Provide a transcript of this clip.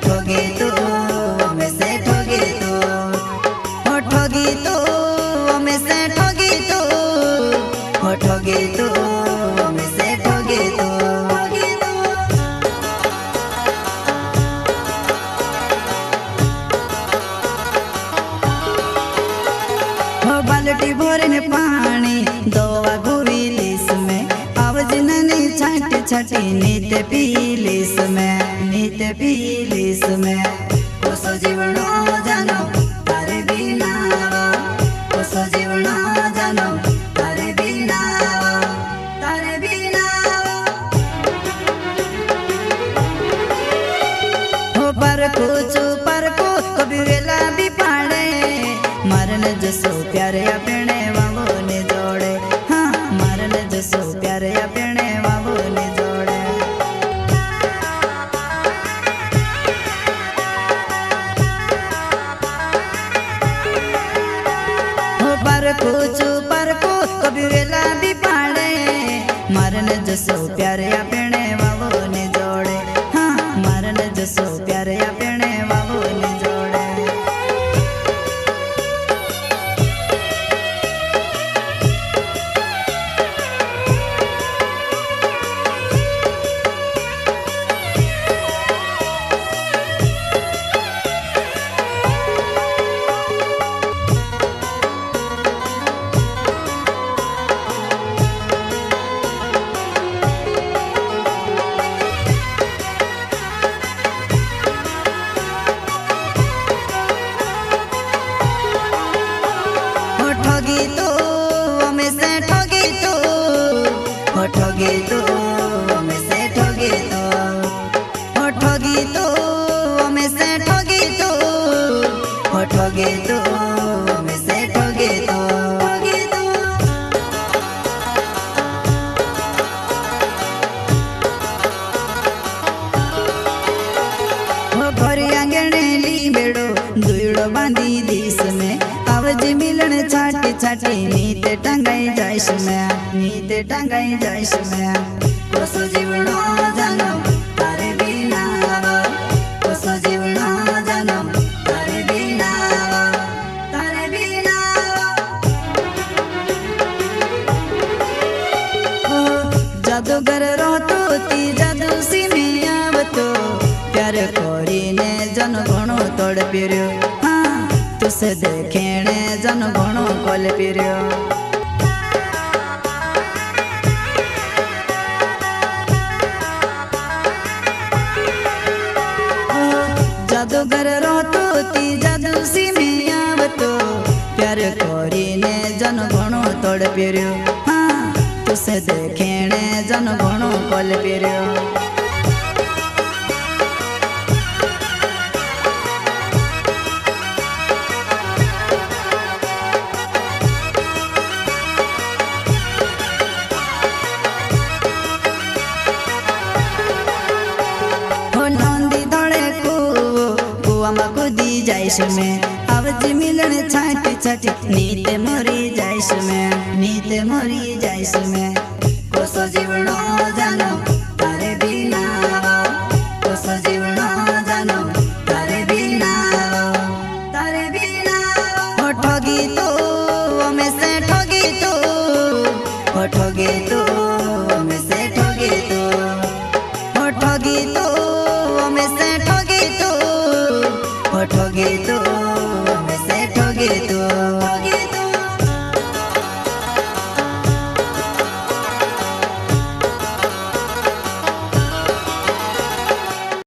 ठगी तू हमें से ठगी तू, हो ठगी तू हमें से ठगी तू, हो ठगी तू हमें से ठगी तू। बाल्टी भरने पानी दवा घुवीलिस में, आवाज ननी छाटी छाटी नीत पीलिस में, नीत पीलिस में। कोसो जीवनो जानो तारे बिना, कोसो जीवनो जानो तारे बिना, तारे बिना। हो पर को कभी वेला भी पाड़े, मारन जसो प्यारे अपने वावो ने जोड़े, हाँ मारन जसो प्यारे अपने वावो ने जोड़े। हो पर को कभी वेला भी पाड़े, मारन जसो प्यारे अपने वावो ने जोड़े, हाँ मारन जसो प्यारे अपने वावो ने जोड़े। ठगी तू हमें से ठगी तू, हो ठगी तू हमें से ठगी तू, हो ठगी तू हमें से ठगी तू, हो ठगी तू हमें से ठगी तू। हो घरी आंगणे ली बेड़ो दुईड़ो बांधी दिस में, आवाज मिलन छाटी छाटी नीत टंगाई जाइश में, नीत टंगाई जाइश में। कोसो जीवनो जानो तारे बिना, कोसो जीवनो जानो तारे बिना, तारे बिना। हो जादूगर रहतो ती जादू सी में आवतो, प्यार कोरीने जन घणो तोड़ पिर्यो, तुसे देखेने जन घणो कोल पिर्यो। जादूगर रहतो ती जादू सी में आवतो, प्यार कोरीने जन घणो तोड़ पिर्यो, हाँ तुसे देखेने जन घणो कोल पिर्यो। जाइश में आवाज मिलन छाटी छाटी नीत मोरी जाइश में, नीत मोरी जाइश में। कोसो जीवनो जानो तारे बिना, कोसो जीवनो